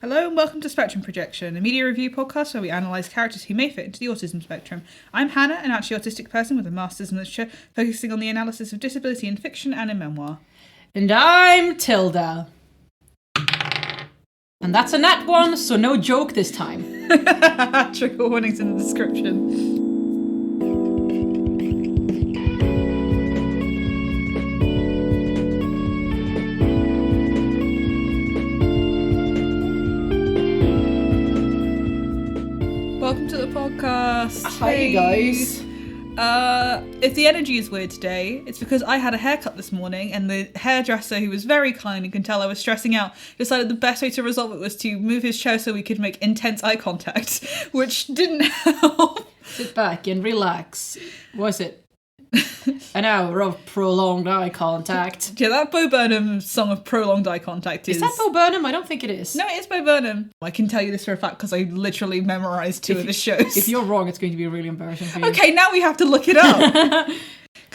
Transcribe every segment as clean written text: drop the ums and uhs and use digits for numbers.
Hello and welcome to Spectrum Projection, a media review podcast where we analyse characters who may fit into the autism spectrum. I'm Hannah, an actually autistic person with a master's in literature, focusing on the analysis of disability in fiction and in memoir. And I'm Tilda. And that's a nat one, so no joke this time. Trigger warnings in the description. Welcome to the podcast. Hi guys. If the energy is weird today, it's because I had a haircut this morning and the hairdresser, who was very kind and can tell I was stressing out, decided the best way to resolve it was to move his chair so we could make intense eye contact, which didn't help. Sit back and relax. Was it an hour of prolonged eye contact? Yeah, that Bo Burnham song of prolonged eye contact is... Is that Bo Burnham? I don't think it is. No, it is Bo Burnham. I can tell you this for a fact because I literally memorised two of his shows. If you're wrong, it's going to be really embarrassing for you. Okay, now we have to look it up.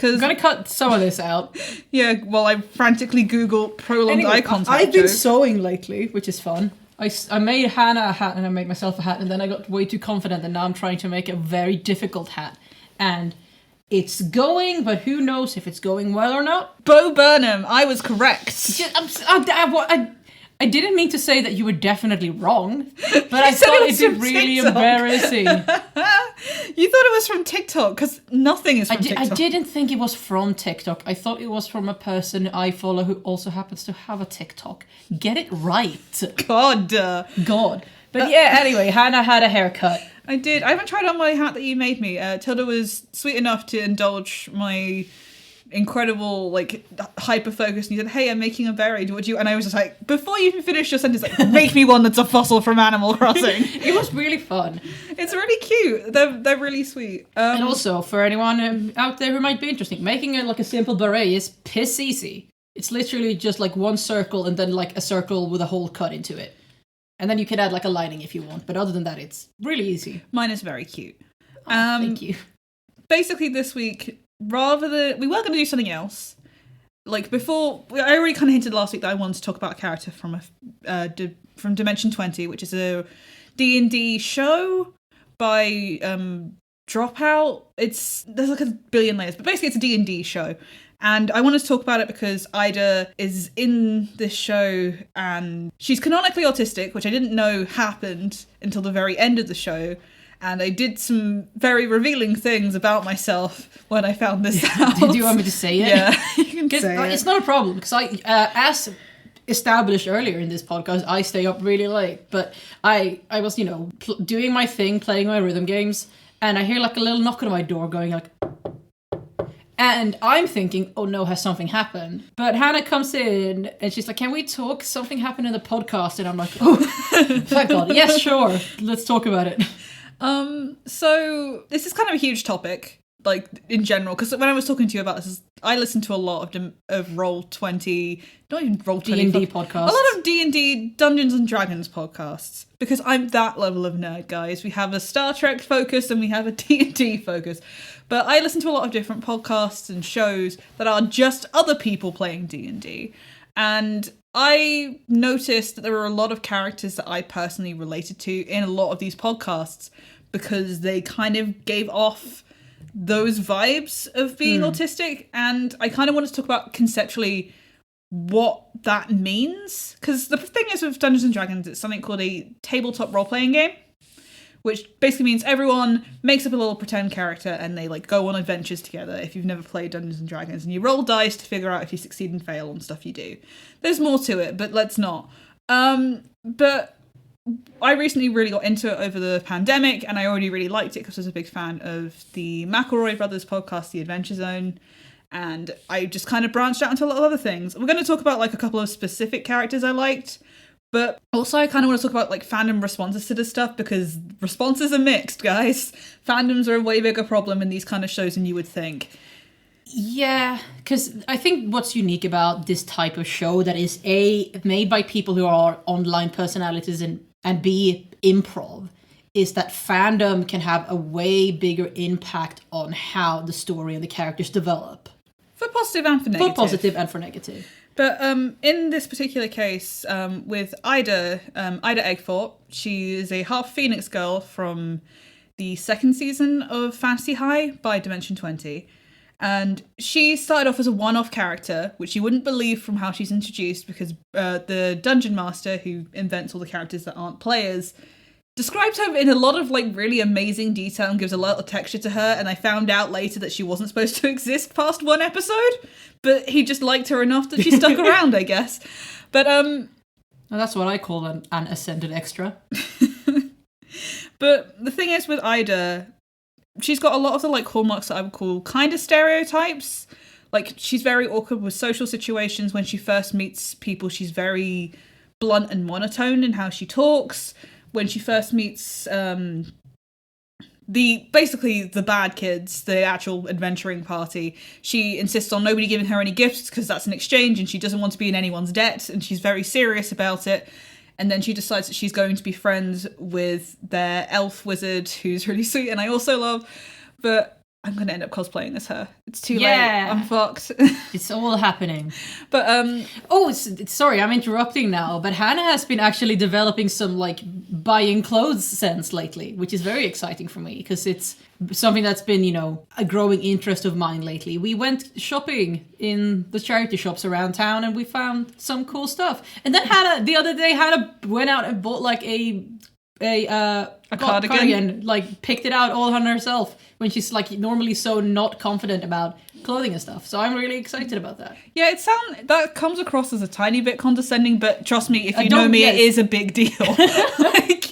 I'm going to cut some of this out. Yeah, well, I frantically Googled prolonged eye contact. I've been sewing lately, which is fun. I made Hannah a hat and I made myself a hat, and then I got way too confident and now I'm trying to make a very difficult hat. And it's going, but who knows if it's going well or not. Bo Burnham, I was correct. I didn't mean to say that you were definitely wrong, but I thought it'd be really embarrassing. You thought it was from TikTok, because nothing is from TikTok. I didn't think it was from TikTok. I thought it was from a person I follow who also happens to have a TikTok. Get it right. God. But yeah, anyway, Hannah had a haircut. I did. I haven't tried on my hat that you made me. Tilda was sweet enough to indulge my incredible, hyper-focus, and you said, hey, I'm making a berry, would you? And I was just like, before you even finish your sentence, make me one that's a fossil from Animal Crossing. It was really fun. It's really cute. They're really sweet. And also, for anyone out there who might be interested, making a simple beret is piss easy. It's literally just one circle and then a circle with a hole cut into it. And then you can add a lining if you want. But other than that, it's really easy. Mine is very cute. Thank you. Basically this week, we were going to do something else. Before, I already kind of hinted last week that I wanted to talk about a character from from Dimension 20, which is a D&D show by Dropout. There's a billion layers, but basically it's a D&D show. And I wanted to talk about it because Ayda is in this show and she's canonically autistic, which I didn't know happened until the very end of the show. And I did some very revealing things about myself when I found this out. Did you want me to say it? Yeah, you can say it. It's not a problem because as established earlier in this podcast, I stay up really late. But I was, doing my thing, playing my rhythm games, and I hear a little knock on my door going and I'm thinking, oh no, has something happened? But Hannah comes in and she's like, can we talk? Something happened in the podcast. And I'm like, oh, thank God. Yes, sure. Let's talk about it. So this is kind of a huge topic, in general, because when I was talking to you about this, I listened to a lot of Roll20, not even Roll20. D&D podcasts. A lot of D&D, Dungeons and Dragons podcasts, because I'm that level of nerd, guys. We have a Star Trek focus and we have a D&D focus. But I listen to a lot of different podcasts and shows that are just other people playing D&D. And I noticed that there were a lot of characters that I personally related to in a lot of these podcasts because they kind of gave off those vibes of being autistic. And I kind of wanted to talk about conceptually what that means. Because the thing is with Dungeons and Dragons, it's something called a tabletop role-playing game, which basically means everyone makes up a little pretend character and they go on adventures together if you've never played Dungeons and Dragons, and you roll dice to figure out if you succeed and fail on stuff you do. There's more to it, but let's not. But I recently really got into it over the pandemic, and I already really liked it because I was a big fan of the McElroy brothers podcast, The Adventure Zone, and I just kind of branched out into a lot of other things. We're going to talk about a couple of specific characters I liked, but also I kind of want to talk about fandom responses to this stuff because responses are mixed, guys. Fandoms are a way bigger problem in these kind of shows than you would think. Yeah, because I think what's unique about this type of show that is A, made by people who are online personalities and B, improv, is that fandom can have a way bigger impact on how the story and the characters develop. For positive and for negative. For positive and for negative. But in this particular case, with Ayda Aguefort, she is a half Phoenix girl from the second season of Fantasy High by Dimension 20. And she started off as a one-off character, which you wouldn't believe from how she's introduced, because the Dungeon Master, who invents all the characters that aren't players, describes her in a lot of like really amazing detail and gives a lot of texture to her. And I found out later that she wasn't supposed to exist past one episode, but he just liked her enough that she stuck around, I guess. But well, that's what I call an ascended extra. But the thing is with Ayda, she's got a lot of the like hallmarks that I would call kind of stereotypes. Like, she's very awkward with social situations. When she first meets people, she's very blunt and monotone in how she talks. When she first meets basically the bad kids, the actual adventuring party, she insists on nobody giving her any gifts because that's an exchange, and she doesn't want to be in anyone's debt, and she's very serious about it. And then she decides that she's going to be friends with their elf wizard, who's really sweet and I also love. But I'm going to end up cosplaying as her. It's too late. I'm fucked. It's all happening. But sorry, I'm interrupting now. But Hannah has been actually developing some like buying clothes sense lately, which is very exciting for me because it's something that's been, you know, a growing interest of mine lately. We went shopping in the charity shops around town and we found some cool stuff. And then the other day Hannah went out and bought like a cardigan, like picked it out all on herself when she's like normally so not confident about clothing and stuff. So I'm really excited about that. Yeah, that comes across as a tiny bit condescending, but trust me, if you know me, it is a big deal. Like,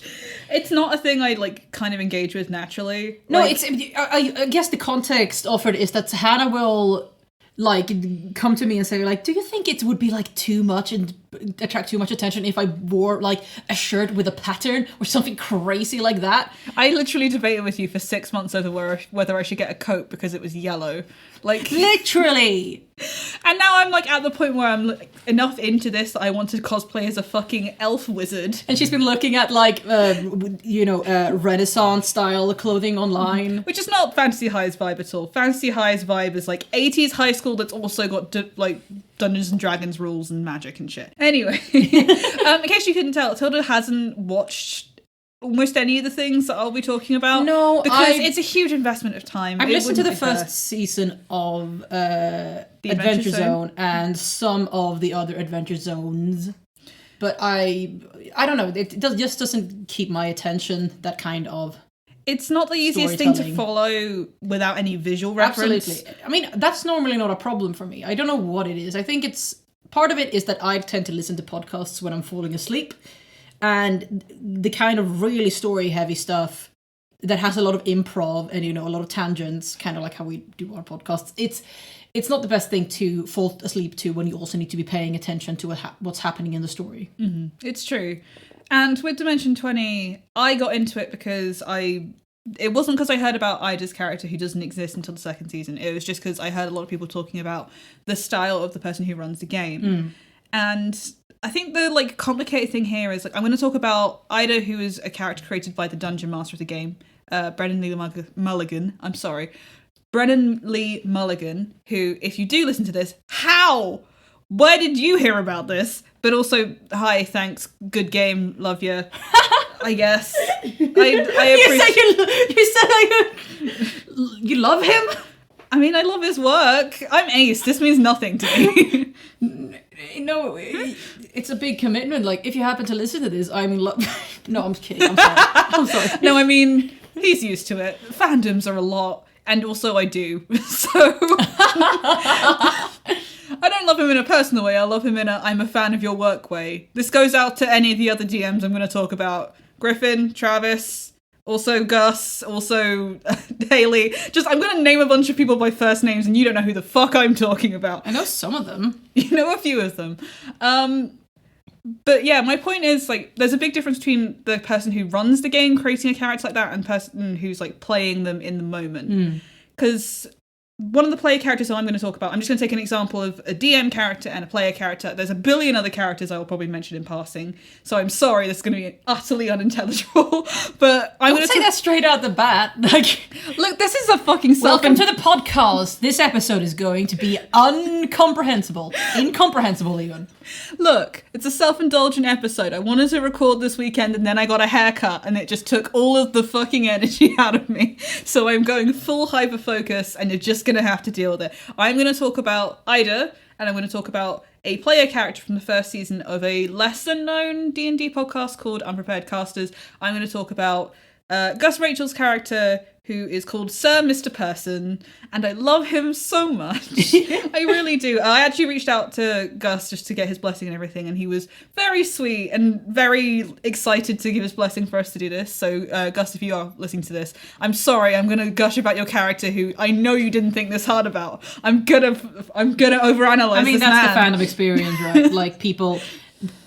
it's not a thing I like kind of engage with naturally. No, like, I guess the context offered is that Hannah will like come to me and say like, do you think it would be like too much and attract too much attention if I wore like a shirt with a pattern or something crazy like that? I literally debated with you for 6 months over whether I should get a coat because it was yellow. Like literally. And now I'm like at the point where I'm enough into this that I want to cosplay as a fucking elf wizard. And she's been looking at like Renaissance style clothing online, which is not Fantasy High's vibe at all. Fantasy High's vibe is like 80s high school that's also got like Dungeons and Dragons rules and magic and shit. Anyway, in case you couldn't tell, Tilda hasn't watched almost any of the things that I'll be talking about. No, because it's a huge investment of time. I've listened to the first season of the Adventure Zone and some of the other Adventure Zones, but I don't know. It just doesn't keep my attention. That kind of. It's not the easiest thing to follow without any visual reference. Absolutely. I mean, that's normally not a problem for me. I don't know what it is. I think part of it is that I tend to listen to podcasts when I'm falling asleep. And the kind of really story-heavy stuff that has a lot of improv and, you know, a lot of tangents, kind of like how we do our podcasts, it's not the best thing to fall asleep to when you also need to be paying attention to what's happening in the story. Mm-hmm. It's true. And with Dimension 20, I got into it because it wasn't because I heard about Ayda's character who doesn't exist until the second season. It was just because I heard a lot of people talking about the style of the person who runs the game. And I think the like complicated thing here is like I'm going to talk about Ayda, who is a character created by the Dungeon Master of the game, Brennan Lee Mulligan. I'm sorry, Brennan Lee Mulligan. Who, if you do listen to this, where did you hear about this? But also, hi, thanks, good game, love you. I guess I appreciate. You love him. I mean, I love his work. I'm ace. This means nothing to me. No, it's a big commitment. Like, if you happen to listen to this, I'm in love. No, I'm kidding. I'm sorry. I'm sorry. No, I mean, he's used to it. Fandoms are a lot. And also I do. So I don't love him in a personal way. I love him in a I'm a fan of your work way. This goes out to any of the other DMs I'm going to talk about. Griffin, Travis, also Gus, also Haley. I'm going to name a bunch of people by first names and you don't know who the fuck I'm talking about. I know some of them. You know a few of them. But yeah, my point is, like, there's a big difference between the person who runs the game, creating a character like that, and the person who's, like, playing them in the moment. Because one of the player characters I'm going to talk about, I'm just going to take an example of a DM character and a player character. There's a billion other characters I will probably mention in passing, so I'm sorry, this is going to be utterly unintelligible, but I'm going to say that straight out the bat. Like, look, this is a fucking welcome to the podcast. This episode is going to be incomprehensible even. Look, it's a self-indulgent episode. I wanted to record this weekend and then I got a haircut and it just took all of the fucking energy out of me. So I'm going full hyper-focus and you're just going to have to deal with it. I'm going to talk about Ayda and I'm going to talk about a player character from the first season of a lesser-known D&D podcast called Unprepared Casters. I'm going to talk about Gus Rachel's character, who is called Sir Mr. Person, and I love him so much. I really do. I actually reached out to Gus just to get his blessing and everything, and he was very sweet and very excited to give his blessing for us to do this. So, Gus, if you are listening to this, I'm sorry, I'm going to gush about your character, who I know you didn't think this hard about. I'm gonna overanalyze. I mean, this that's man. the fandom experience, right? Like, people...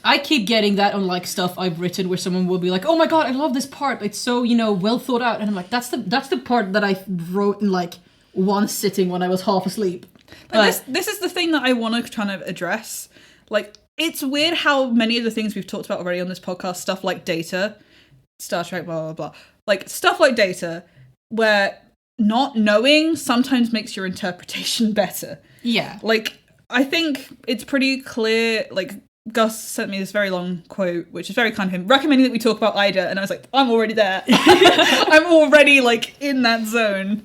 I keep getting that on like stuff I've written where someone will be like, "Oh my god, I love this part. It's so, well thought out." And I'm like, that's the part that I wrote in like one sitting when I was half asleep. But this is the thing that I want to kind of address. Like, it's weird how many of the things we've talked about already on this podcast, stuff like Data, Star Trek, blah, blah, blah. Like, stuff like Data, where not knowing sometimes makes your interpretation better. Yeah. Like, I think it's pretty clear, like, Gus sent me this very long quote, which is very kind of him, recommending that we talk about Ayda, and I was like, I'm already there. I'm already, like, in that zone.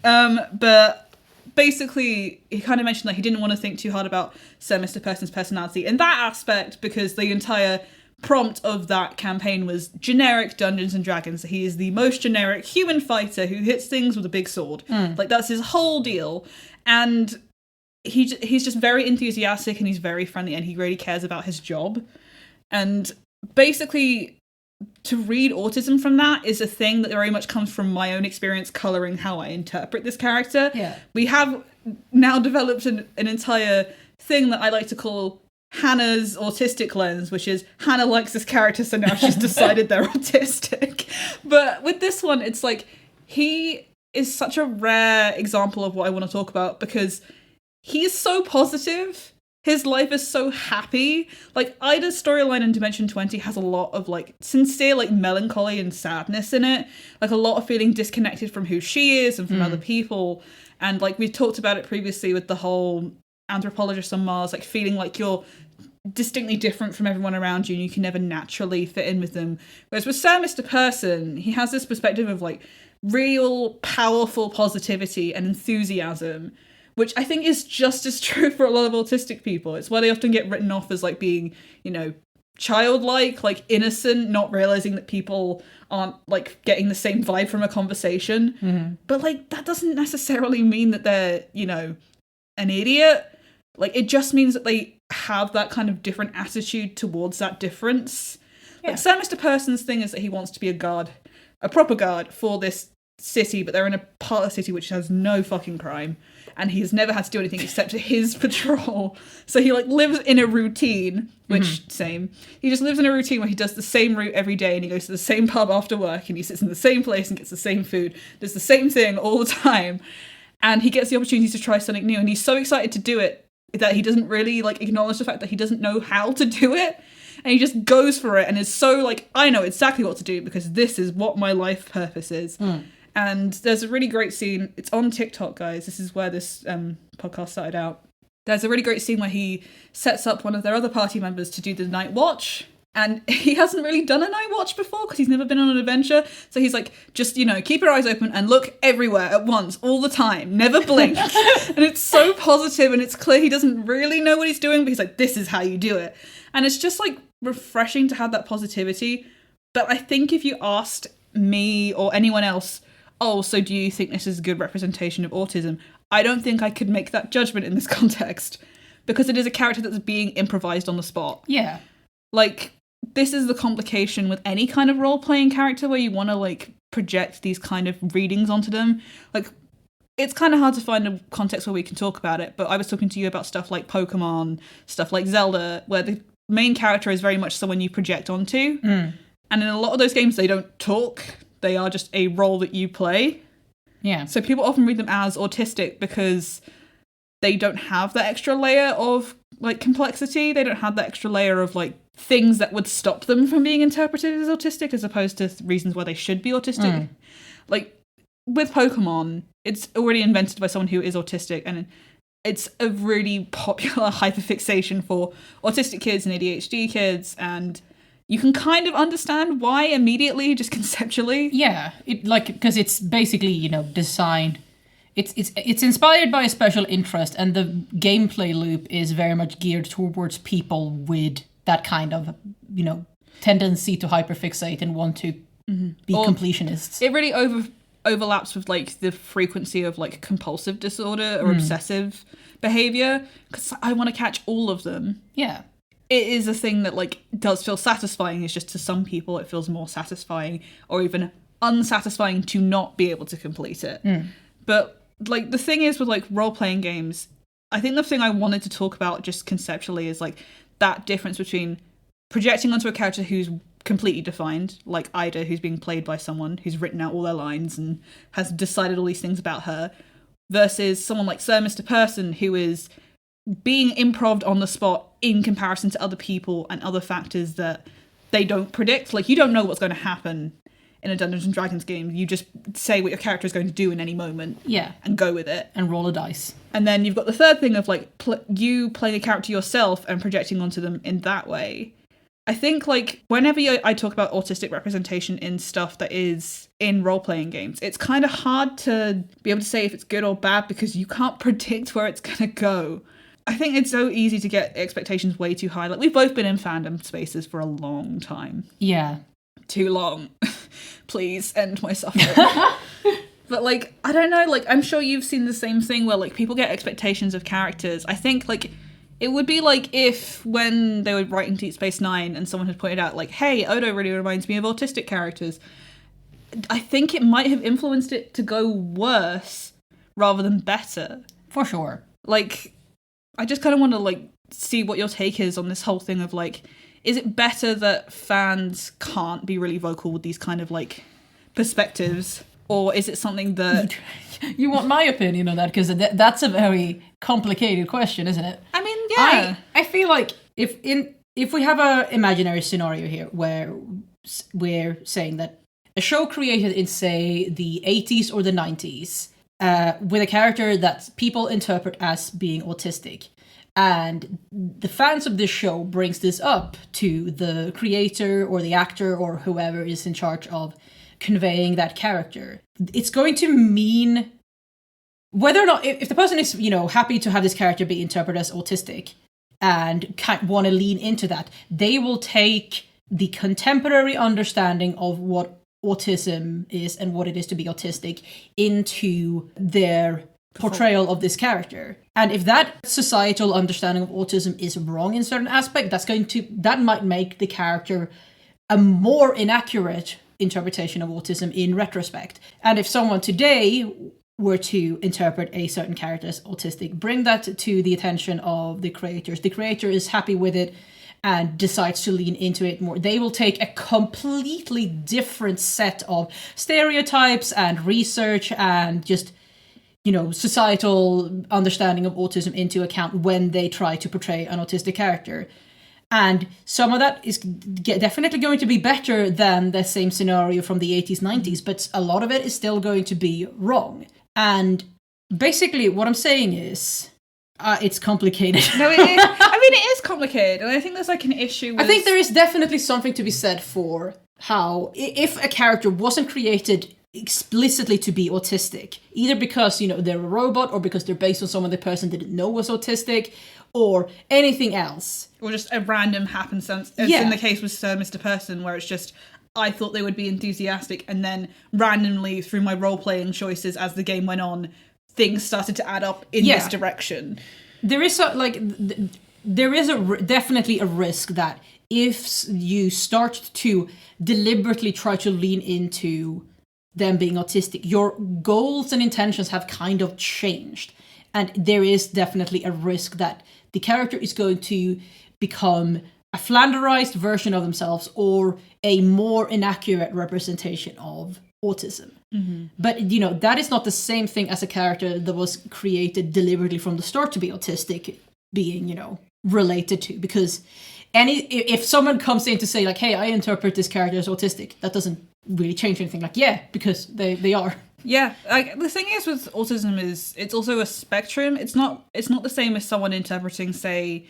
But basically, he kind of mentioned that he didn't want to think too hard about Sir Mr. Person's personality in that aspect, because the entire prompt of that campaign was generic Dungeons and Dragons. He is the most generic human fighter who hits things with a big sword. Like, that's his whole deal. And he's just very enthusiastic and he's very friendly and he really cares about his job. And basically, to read autism from that is a thing that very much comes from my own experience coloring how I interpret this character. Yeah. We have now developed an entire thing that I like to call Hannah's autistic lens, which is Hannah likes this character, so now she's decided they're autistic. But with this one, it's like, he is such a rare example of what I want to talk about, because he's so positive. His life is so happy. Like, Ida's storyline in Dimension 20 has a lot of, like, sincere, like, melancholy and sadness in it. Like, a lot of feeling disconnected from who she is and from other people. And, like, we've talked about it previously with the whole anthropologist on Mars, like, feeling like you're distinctly different from everyone around you and you can never naturally fit in with them. Whereas with Sir Mr. Person, he has this perspective of, like, real, powerful positivity and enthusiasm, which I think is just as true for a lot of autistic people. It's why they often get written off as, like, being, childlike, like, innocent, not realizing that people aren't, like, getting the same vibe from a conversation. Mm-hmm. But, like, that doesn't necessarily mean that they're, an idiot. Like, it just means that they have that kind of different attitude towards that difference. Yeah. Like, Sir Mr. Person's thing is that he wants to be a guard, a proper guard for this city, but they're in a part of the city which has no fucking crime. And he's never had to do anything except his patrol. So he, like, lives in a routine, which, same. He just lives in a routine where he does the same route every day and he goes to the same pub after work and he sits in the same place and gets the same food, does the same thing all the time. And he gets the opportunity to try something new. And he's so excited to do it that he doesn't really, like, acknowledge the fact that he doesn't know how to do it. And he just goes for it and is so, like, I know exactly what to do because this is what my life purpose is. And there's a really great scene. It's on TikTok, guys. This is where this podcast started out. There's a really great scene where he sets up one of their other party members to do the night watch. And he hasn't really done a night watch before because he's never been on an adventure. So he's like, just, keep your eyes open and look everywhere at once, all the time. Never blink. And it's so positive and it's clear he doesn't really know what he's doing, but he's like, this is how you do it. And it's just, like, refreshing to have that positivity. But I think if you asked me or anyone else, oh, so do you think this is a good representation of autism? I don't think I could make that judgment in this context because it is a character that's being improvised on the spot. Yeah. Like, this is the complication with any kind of role-playing character where you want to, like, project these kind of readings onto them. Like, it's kind of hard to find a context where we can talk about it, but I was talking to you about stuff like Pokemon, stuff like Zelda, where the main character is very much someone you project onto. And in a lot of those games, they don't talk. They are just a role that you play. Yeah. So people often read them as autistic because they don't have that extra layer of like complexity. They don't have that extra layer of like things that would stop them from being interpreted as autistic, as opposed to reasons why they should be autistic. Like with Pokemon, it's already invented by someone who is autistic, and it's a really popular hyperfixation for autistic kids and ADHD kids, and you can kind of understand why immediately, just conceptually. Yeah, because it's basically, designed. It's inspired by a special interest, and the gameplay loop is very much geared towards people with that kind of, tendency to hyperfixate and want to be completionists. It really overlaps with like the frequency of like compulsive disorder or obsessive behavior, because I want to catch all of them. Yeah. It is a thing that like does feel satisfying. It's just to some people it feels more satisfying or even unsatisfying to not be able to complete it. But like the thing is with like role-playing games, I think the thing I wanted to talk about just conceptually is like that difference between projecting onto a character who's completely defined, like Ayda, who's being played by someone who's written out all their lines and has decided all these things about her, versus someone like Sir Mr. Person, who is being improv'd on the spot in comparison to other people and other factors that they don't predict. Like, you don't know what's going to happen in a Dungeons & Dragons game. You just say what your character is going to do in any moment. Yeah. And go with it. And roll a dice. And then you've got the third thing of, like, you playing a character yourself and projecting onto them in that way. I think, like, whenever I talk about autistic representation in stuff that is in role-playing games, it's kind of hard to be able to say if it's good or bad because you can't predict where it's going to go. I think it's so easy to get expectations way too high. Like, we've both been in fandom spaces for a long time. Yeah. Too long. Please end my suffering. But, like, I don't know, like, I'm sure you've seen the same thing where, like, people get expectations of characters. I think, like, it would be like if when they were writing Deep Space Nine and someone had pointed out, like, hey, Odo really reminds me of autistic characters. I think it might have influenced it to go worse rather than better. For sure. Like, I just kind of want to, like, see what your take is on this whole thing of, like, is it better that fans can't be really vocal with these kind of, like, perspectives? Or is it something that... You want my opinion on that? Because that's a very complicated question, isn't it? I mean, yeah. I feel like if we have a imaginary scenario here where we're saying that a show created in, say, the 80s or the 90s, with a character that people interpret as being autistic, and the fans of this show brings this up to the creator or the actor or whoever is in charge of conveying that character, it's going to mean whether or not, if the person is, happy to have this character be interpreted as autistic and want to lean into that, they will take the contemporary understanding of what autism is and what it is to be autistic into their portrayal of this character. And if that societal understanding of autism is wrong in certain aspect, that might make the character a more inaccurate interpretation of autism in retrospect. And if someone today were to interpret a certain character as autistic, bring that to the attention of the creators, the creator is happy with it and decides to lean into it more, they will take a completely different set of stereotypes and research and just, societal understanding of autism into account when they try to portray an autistic character. And some of that is definitely going to be better than the same scenario from the 80s, 90s, but a lot of it is still going to be wrong. And basically what I'm saying is, it's complicated. No, it is. I mean, it is complicated. And I think there's like an issue with... I think there is definitely something to be said for how, if a character wasn't created explicitly to be autistic, either because, they're a robot or because they're based on someone the person didn't know was autistic, or anything else. Or just a random happenstance, as in the case with Sir Mr. Person, where it's just, I thought they would be enthusiastic, and then randomly, through my role-playing choices as the game went on, things started to add up in this direction. There is definitely a risk that if you start to deliberately try to lean into them being autistic, your goals and intentions have kind of changed. And there is definitely a risk that the character is going to become flanderized version of themselves or a more inaccurate representation of autism. But, that is not the same thing as a character that was created deliberately from the start to be autistic being, related to. Because if someone comes in to say, like, hey, I interpret this character as autistic, that doesn't really change anything. Like, yeah, because they are. Yeah, the thing is with autism is it's also a spectrum. It's not the same as someone interpreting, say,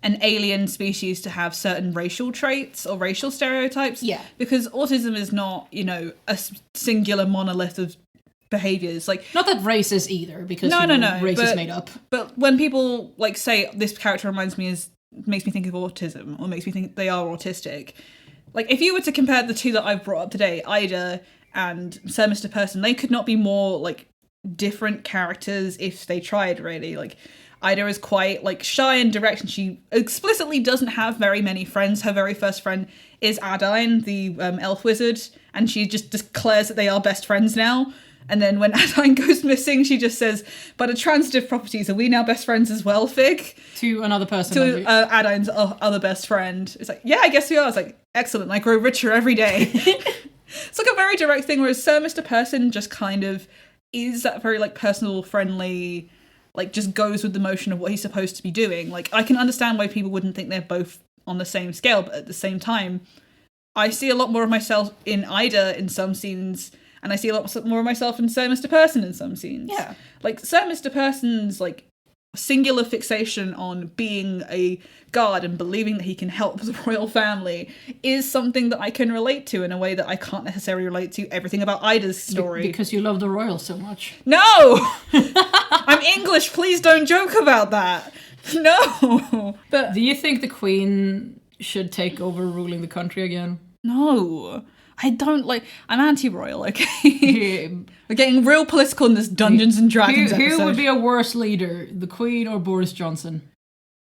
an alien species to have certain racial traits or racial stereotypes. Yeah. Because autism is not, a singular monolith of behaviors. Like, not that race is either, because race is made up. But when people say this character makes me think of autism, or makes me think they are autistic. Like, if you were to compare the two that I've brought up today, Ayda and Sir Mr. Person, they could not be more different characters if they tried, really. Like, Ayda is quite shy and direct, and she explicitly doesn't have very many friends. Her very first friend is Adine, the elf wizard, and she just declares that they are best friends now. And then when Adine goes missing, she just says, "But a transitive properties, are we now best friends as well, Fig?" To another person. To Adine's other best friend. It's like, yeah, I guess we are. It's like, excellent, I grow richer every day. It's a very direct thing, whereas Sir Mr. Person just kind of is that very personal, friendly, just goes with the motion of what he's supposed to be doing. I can understand why people wouldn't think they're both on the same scale, but at the same time, I see a lot more of myself in Ayda in some scenes, and I see a lot more of myself in Sir Mr. Person in some scenes. Yeah. Sir Mr. Person's singular fixation on being a guard and believing that he can help the royal family is something that I can relate to in a way that I can't necessarily relate to everything about Ayda's story. Because you love the royals so much. No! I'm English, please don't joke about that. No! But do you think the Queen should take over ruling the country again? No. I don't I'm anti-royal, okay? We're getting real political in this Dungeons and Dragons episode. Who would be a worse leader, the Queen or Boris Johnson?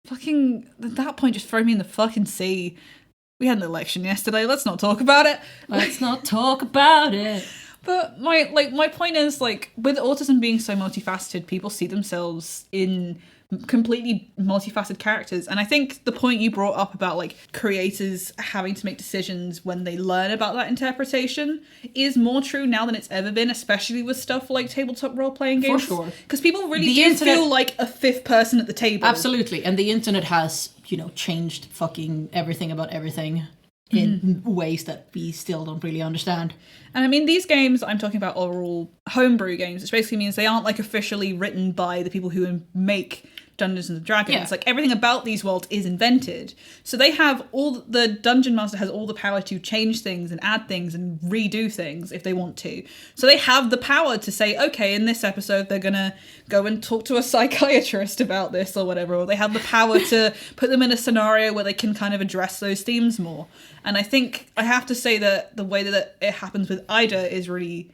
Fucking, at that point, just throw me in the fucking sea. We had an election yesterday, let's not talk about it. Let's not talk about it. But my point is, with autism being so multifaceted, people see themselves in completely multifaceted characters. And I think the point you brought up about creators having to make decisions when they learn about that interpretation is more true now than it's ever been, especially with stuff like tabletop role-playing games. For sure. Because people really do feel like a fifth person at the table. Absolutely. And the internet has, changed fucking everything about everything in ways that we still don't really understand. And I mean, these games I'm talking about are all homebrew games, which basically means they aren't officially written by the people who make Dungeons and Dragons. Yeah. Everything about these worlds is invented. So they have the Dungeon Master has all the power to change things and add things and redo things if they want to. So they have the power to say, okay, in this episode they're gonna go and talk to a psychiatrist about this or whatever, or they have the power to put them in a scenario where they can kind of address those themes more. And I think I have to say that the way that it happens with Ayda is really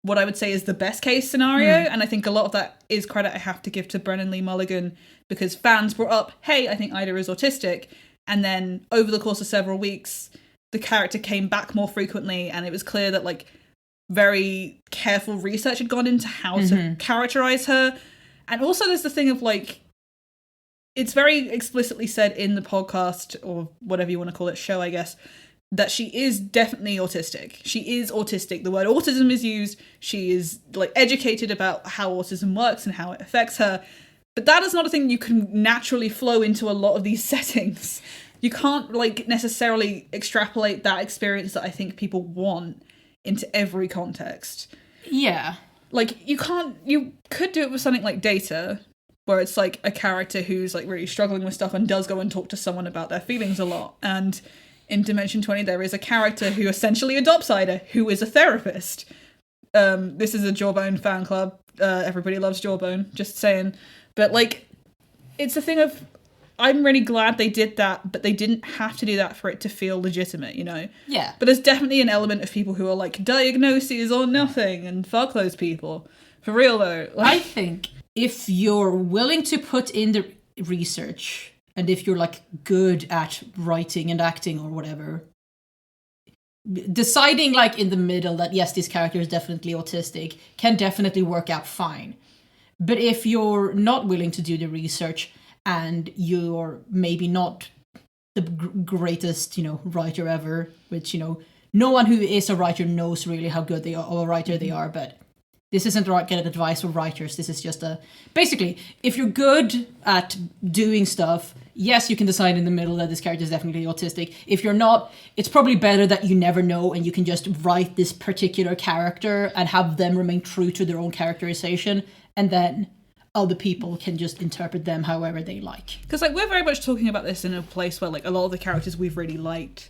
what I would say is the best case scenario. And I think a lot of that is credit I have to give to Brennan Lee Mulligan, because fans brought up, hey, I think Ayda is autistic. And then over the course of several weeks, the character came back more frequently, and it was clear that very careful research had gone into how to characterize her. And also there's the thing of it's very explicitly said in the podcast, or whatever you want to call it, show, I guess, that she is definitely autistic. She is autistic. The word autism is used. She is educated about how autism works and how it affects her. But that is not a thing you can naturally flow into a lot of these settings. You can't necessarily extrapolate that experience that I think people want into every context. Yeah. You could do it with something like Data, where it's a character who's really struggling with stuff and does go and talk to someone about their feelings a lot. And in Dimension 20, there is a character who essentially adopts Ayda, who is a therapist. This is a Jawbone fan club. Everybody loves Jawbone, just saying. But, it's a thing of, I'm really glad they did that, but they didn't have to do that for it to feel legitimate, Yeah. But there's definitely an element of people who are diagnoses or nothing, and fuck those people. For real, though. I think if you're willing to put in the research, and if you're good at writing and acting or whatever, deciding in the middle that yes, this character is definitely autistic can definitely work out fine. But if you're not willing to do the research and you're maybe not the greatest, writer ever, which, no one who is a writer knows really how good they are or a writer they are, but this isn't get advice for writers. This is just basically, if you're good at doing stuff, yes, you can decide in the middle that this character is definitely autistic. If you're not, it's probably better that you never know and you can just write this particular character and have them remain true to their own characterization, and then other people can just interpret them however they like. Because we're very much talking about this in a place where a lot of the characters we've really liked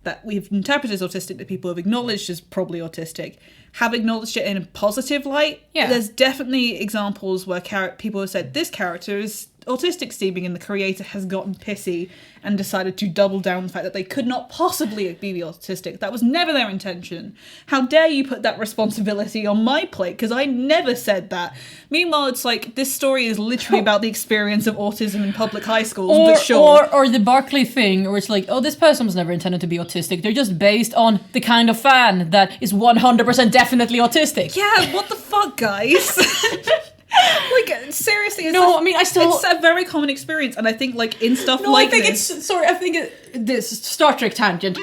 that we've interpreted as autistic, that people have acknowledged as probably autistic, have acknowledged it in a positive light. Yeah. There's definitely examples where people have said, this character is autistic seeming, and the creator has gotten pissy and decided to double down the fact that they could not possibly be autistic. That was never their intention. How dare you put that responsibility on my plate? Because I never said that. Meanwhile, it's this story is literally about the experience of autism in public high schools. But sure. Or the Barclay thing, where it's this person was never intended to be autistic. They're just based on the kind of fan that is 100% definitely autistic. Yeah, what the fuck, guys? Seriously, it's a very common experience, and I think in stuff this Star Trek tangent.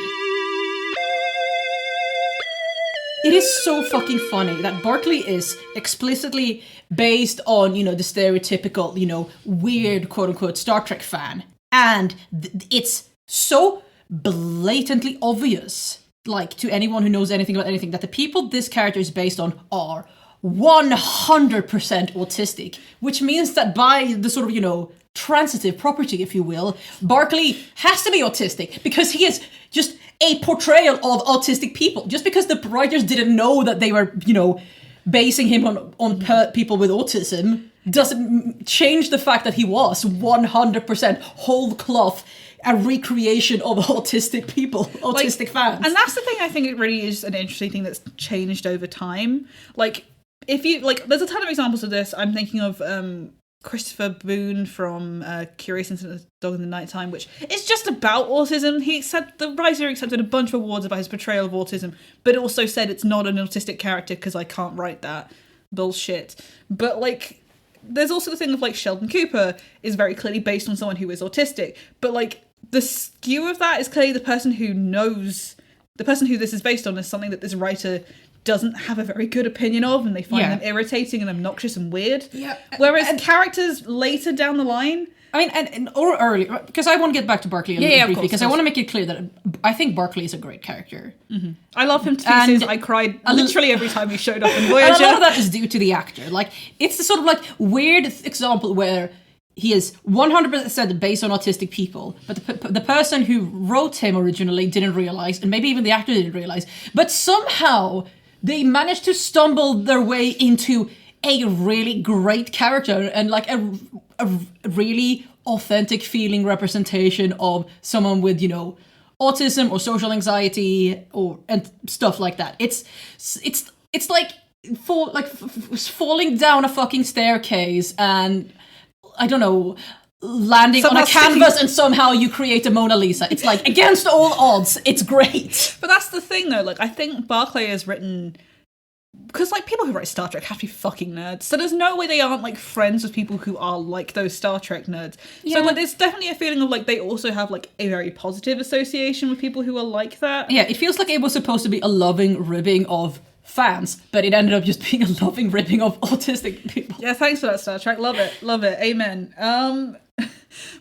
It is so fucking funny that Barclay is explicitly based on, the stereotypical, weird, quote-unquote, Star Trek fan. And it's so blatantly obvious, to anyone who knows anything about anything, that the people this character is based on are 100% autistic, which means that by the sort of, transitive property, if you will, Barclay has to be autistic because he is just a portrayal of autistic people. Just because the writers didn't know that they were, basing him on people with autism doesn't change the fact that he was 100% whole cloth a recreation of autistic people, autistic fans. And that's the thing, I think it really is an interesting thing that's changed over time. If you there's a ton of examples of this. I'm thinking of Christopher Boone from Curious Incident of Dog in the Nighttime, which is just about autism. The writer accepted a bunch of awards about his portrayal of autism, but also said it's not an autistic character because I can't write that. Bullshit. But there's also the thing of Sheldon Cooper is very clearly based on someone who is autistic, but the skew of that is clearly the person who this is based on is something that this writer doesn't have a very good opinion of, and they find them irritating and obnoxious and weird. Yeah. Whereas characters later down the line, or earlier, because I want to get back to Barclay briefly, because I want to make it clear that I think Barclay is a great character. Mm-hmm. I love him to pieces. I cried literally every time he showed up in Voyager. And a lot of that is due to the actor. It's the sort of weird example where he is 100% based on autistic people, but the person who wrote him originally didn't realize, and maybe even the actor didn't realize, but somehow they managed to stumble their way into a really great character and a really authentic feeling representation of someone with, autism or social anxiety and stuff like that. It's falling down a fucking staircase and, I don't know, landing on a canvas and somehow you create a Mona Lisa. It's against all odds, it's great. But that's the thing though, I think Barclay has written, because people who write Star Trek have to be fucking nerds, so there's no way they aren't friends with people who are those Star Trek nerds. Yeah. So there's definitely a feeling of they also have a very positive association with people who are like that. Yeah, it feels like it was supposed to be a loving ribbing of fans, but it ended up just being a loving ribbing of autistic people. Yeah, thanks for that, Star Trek. Love it. Amen.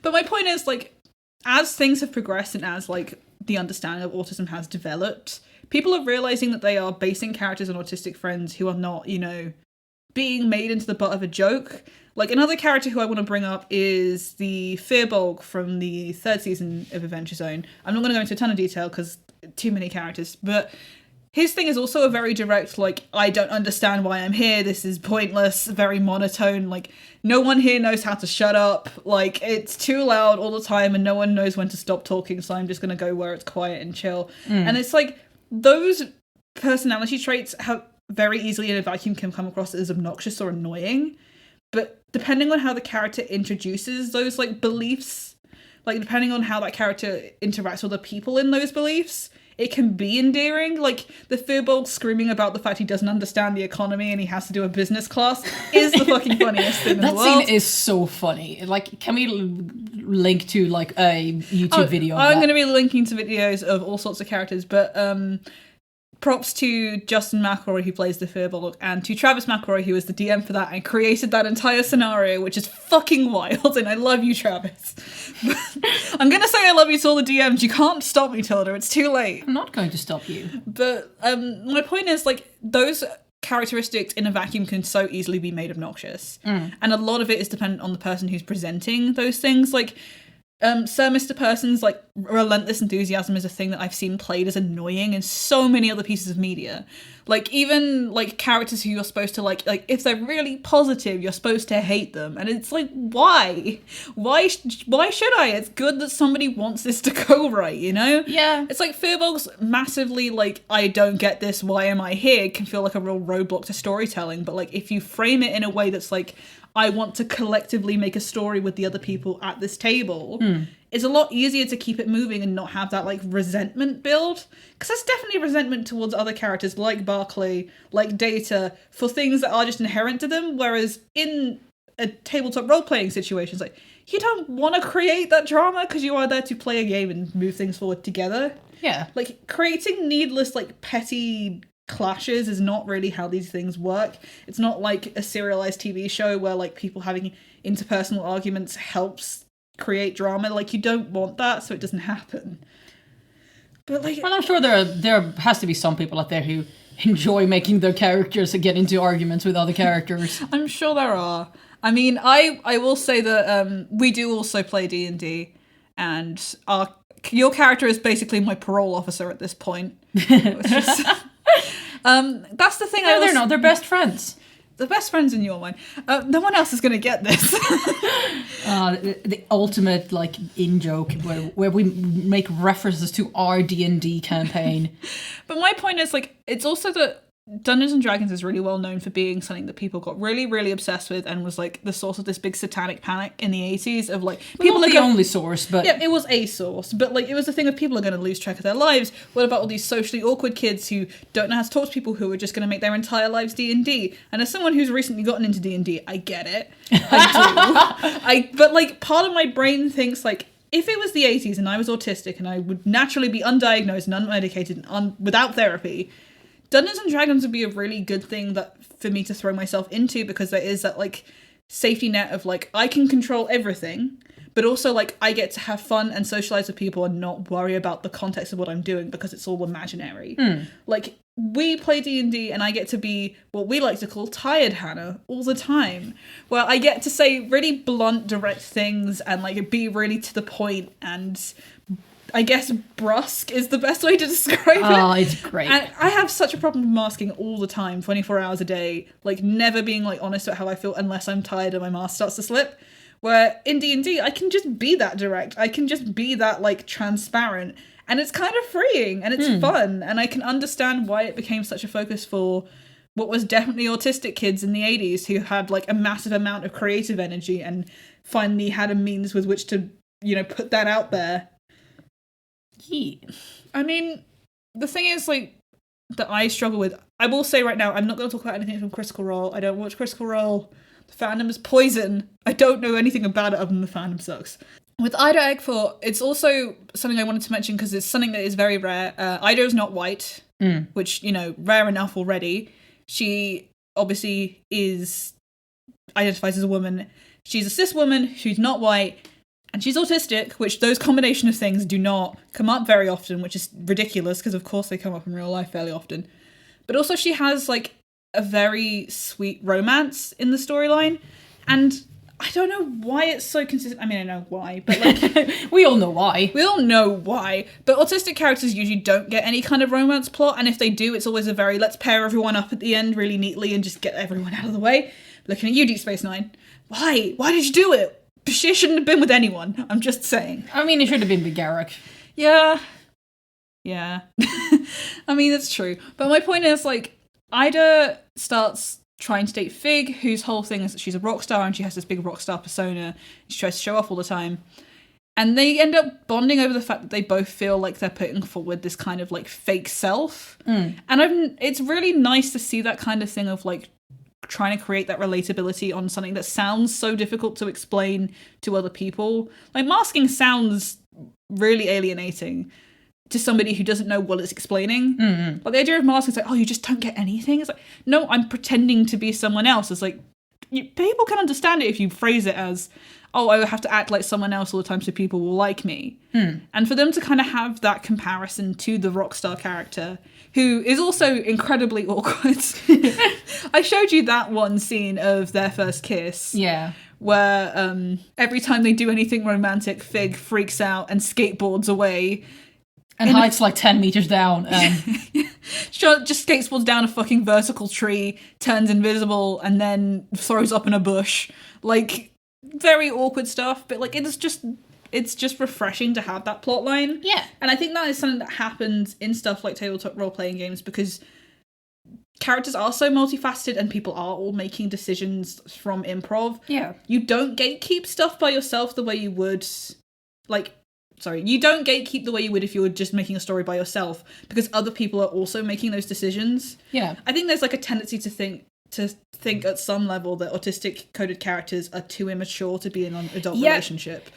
But my point is, as things have progressed and as the understanding of autism has developed, people are realizing that they are basing characters on autistic friends who are not, being made into the butt of a joke. Another character who I want to bring up is the Fearbolg from the 3rd season of Adventure Zone. I'm not going to go into a ton of detail because too many characters, but his thing is also a very direct, I don't understand why I'm here, this is pointless, very monotone, no one here knows how to shut up, it's too loud all the time and no one knows when to stop talking, so I'm just going to go where it's quiet and chill. And it's those personality traits have very easily in a vacuum can come across as obnoxious or annoying, but depending on how the character introduces those beliefs, depending on how that character interacts with the people in those beliefs, it can be endearing. Like, the Firbolg screaming about the fact he doesn't understand the economy and he has to do a business class is the fucking funniest thing in the world. That scene is so funny. Like, can we link to, like, a YouTube video of I'm that? going to be linking to videos of all sorts of characters, but props to Justin McElroy, who plays the Firbolg, and to Travis McElroy, who was the DM for that and created that entire scenario, which is fucking wild, and I love you, Travis. I'm going to say I love you to all the DMs. You can't stop me, Tilda. It's too late. I'm not going to stop you. But my point is, like, those characteristics in a vacuum can so easily be made obnoxious. And a lot of it is dependent on the person who's presenting those things. Like, Sir Mr. Person's, like, relentless enthusiasm is a thing that I've seen played as annoying in so many other pieces of media. Like, even, like, characters who you're supposed to, like, if they're really positive, you're supposed to hate them. And it's like, why? Why should I? It's good that somebody wants this to go right, you know? Yeah. It's like Firbolg's massively, like, I don't get this, why am I here? Can feel like a real roadblock to storytelling. But, like, if you frame it in a way that's like, I want to collectively make a story with the other people at this table, it's a lot easier to keep it moving and not have that, like, resentment build. Because there's definitely resentment towards other characters like Barclay, like Data, for things that are just inherent to them, whereas in a tabletop role-playing situation, it's like, you don't want to create that drama because you are there to play a game and move things forward together. Yeah. Like, creating needless, like, petty clashes is not really how these things work. It's not like a serialized TV show where, like, people having interpersonal arguments helps create drama. Like, you don't want that, so it doesn't happen. But, like, Well, I'm sure there has to be some people out there who enjoy making their characters get into arguments with other characters. I'm sure there are. I mean, I will say that we do also play D&D, and your character is basically my parole officer at this point. Which is, that's the thing. No, they're not. They're best friends. The best friends in your mind. No one else is going to get this. The ultimate, like, in-joke where we make references to our D&D campaign. But my point is, like, it's also that Dungeons and Dragons is really well known for being something that people got really, really obsessed with and was, like, the source of this big satanic panic in the 80s of, like, people not the only source, but... Yeah, it was a source, but, like, it was the thing of people are going to lose track of their lives. What about all these socially awkward kids who don't know how to talk to people who are just going to make their entire lives D&D? And as someone who's recently gotten into D&D, I get it. I do. But, like, part of my brain thinks, like, if it was the 80s and I was autistic and I would naturally be undiagnosed and unmedicated and without therapy, Dungeons and Dragons would be a really good thing that for me to throw myself into, because there is that, like, safety net of, like, I can control everything, but also, like, I get to have fun and socialize with people and not worry about the context of what I'm doing because it's all imaginary. Like, we play D&D and I get to be what we like to call tired Hannah all the time, where I get to say really blunt, direct things and, like, be really to the point, and I guess brusque is the best way to describe it. Oh, it's great. And I have such a problem with masking all the time, 24 hours a day, like, never being, like, honest about how I feel unless I'm tired and my mask starts to slip. Where in D&D, I can just be that direct. I can just be that, like, transparent. And it's kind of freeing and it's fun. And I can understand why it became such a focus for what was definitely autistic kids in the 80s who had, like, a massive amount of creative energy and finally had a means with which to, you know, put that out there. Yeah. I mean, the thing is, like, that I struggle with, I will say right now, I'm not going to talk about anything from Critical Role. I don't watch Critical Role. The fandom is poison. I don't know anything about it other than the fandom sucks. With Ayda Aguefort, it's also something I wanted to mention because it's something that is very rare. Ayda is not white, which, you know, rare enough already. She obviously identifies as a woman. She's a cis woman, she's not white, and she's autistic, which those combination of things do not come up very often, which is ridiculous because, of course, they come up in real life fairly often. But also she has, like, a very sweet romance in the storyline, and I don't know why it's so consistent. I mean, I know why, but, like... We all know why. We all know why. But autistic characters usually don't get any kind of romance plot, and if they do, it's always a very, let's pair everyone up at the end really neatly and just get everyone out of the way. Looking at you, Deep Space Nine. Why? Why did you do it? She shouldn't have been with anyone. I'm just saying. I mean, it should have been with Garrick. Yeah. I mean, it's true. But my point is, like, Ayda starts trying to date Fig, whose whole thing is that she's a rock star and she has this big rock star persona. She tries to show off all the time. And they end up bonding over the fact that they both feel like they're putting forward this kind of like fake self. And it's really nice to see that kind of thing of like trying to create that relatability on something that sounds so difficult to explain to other people. Like masking sounds really alienating to somebody who doesn't know what it's explaining. Like the idea of masking is like, oh, you just don't get anything. It's like, no, I'm pretending to be someone else. It's like, people can understand it if you phrase it as, oh, I have to act like someone else all the time so people will like me. And for them to kind of have that comparison to the Rockstar character, who is also incredibly awkward. I showed you that one scene of their first kiss. Yeah. Where every time they do anything romantic, Fig freaks out and skateboards away. And hides like 10 meters down. Just skateboards down a fucking vertical tree, turns invisible, and then throws up in a bush. Like, very awkward stuff, but like it's just refreshing to have that plot line. Yeah. And I think that is something that happens in stuff like tabletop role-playing games because characters are so multifaceted and people are all making decisions from improv. Yeah. You don't gatekeep stuff by yourself the way you would, you don't gatekeep the way you would if you were just making a story by yourself because other people are also making those decisions. Yeah. I think there's like a tendency to think at some level that autistic coded characters are too immature to be in an adult relationship.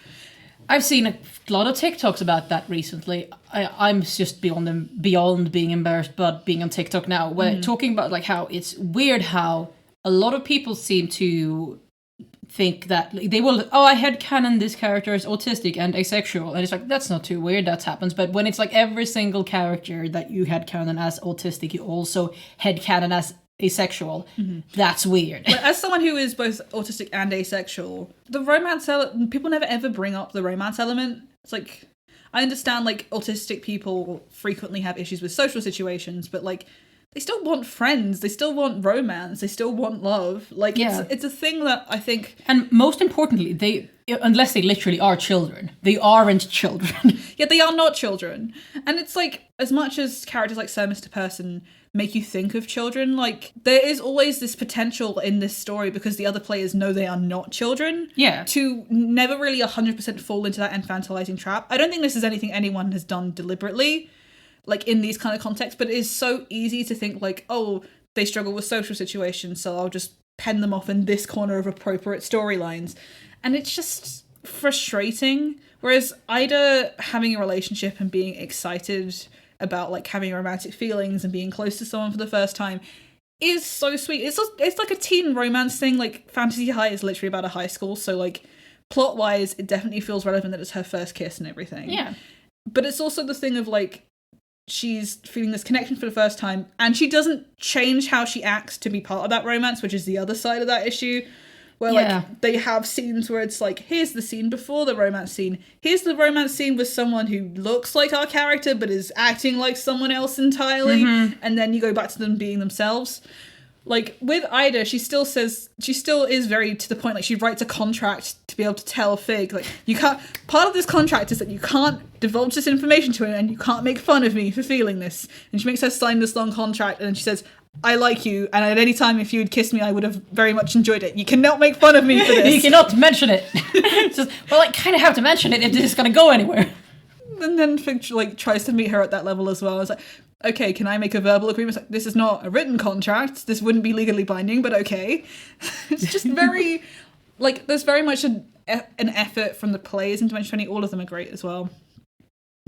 I've seen a lot of TikToks about that recently. I'm just beyond being embarrassed but being on TikTok now. We're talking about like how it's weird how a lot of people seem to think that they will, I headcanon this character is autistic and asexual. And it's like, that's not too weird, that happens. But when it's like every single character that you headcanon as autistic, you also headcanon as asexual, that's weird. But as someone who is both autistic and asexual, the romance people never ever bring up the romance element. It's like, I understand like autistic people frequently have issues with social situations, but like they still want friends, they still want romance, they still want love. Like it's a thing that I think, and most importantly, they, unless they literally are children, they aren't children. Yeah, they are not children. And it's like, as much as characters like Sir Mr. Person make you think of children, like there is always this potential in this story because the other players know they are not children, to never really 100% fall into that infantilizing trap. I don't think this is anything anyone has done deliberately, like in these kind of contexts, but it is so easy to think like, oh, they struggle with social situations, so I'll just pen them off in this corner of appropriate storylines. And it's just frustrating. Whereas Ayda having a relationship and being excited about like having romantic feelings and being close to someone for the first time is so sweet. It's like a teen romance thing. Like Fantasy High is literally about a high school, so like plot wise it definitely feels relevant that it's her first kiss and everything. Yeah. But it's also the thing of like she's feeling this connection for the first time and she doesn't change how she acts to be part of that romance, which is the other side of that issue. Where, like, they have scenes where it's like, here's the scene before the romance scene. Here's the romance scene with someone who looks like our character but is acting like someone else entirely. And then you go back to them being themselves. Like, with Ayda, she still is very to the point. Like, she writes a contract to be able to tell Fig, like, you can't, part of this contract is that you can't divulge this information to her and you can't make fun of me for feeling this. And she makes her sign this long contract and then she says, I like you, and at any time if you had kissed me, I would have very much enjoyed it. You cannot make fun of me for this. You cannot mention it. Just, well, I kind of have to mention it if this is going to go anywhere. And then Fig like tries to meet her at that level as well. I was like, okay, can I make a verbal agreement? Like, this is not a written contract. This wouldn't be legally binding, but okay. It's just very, like, there's very much an effort from the players in 2020. All of them are great as well.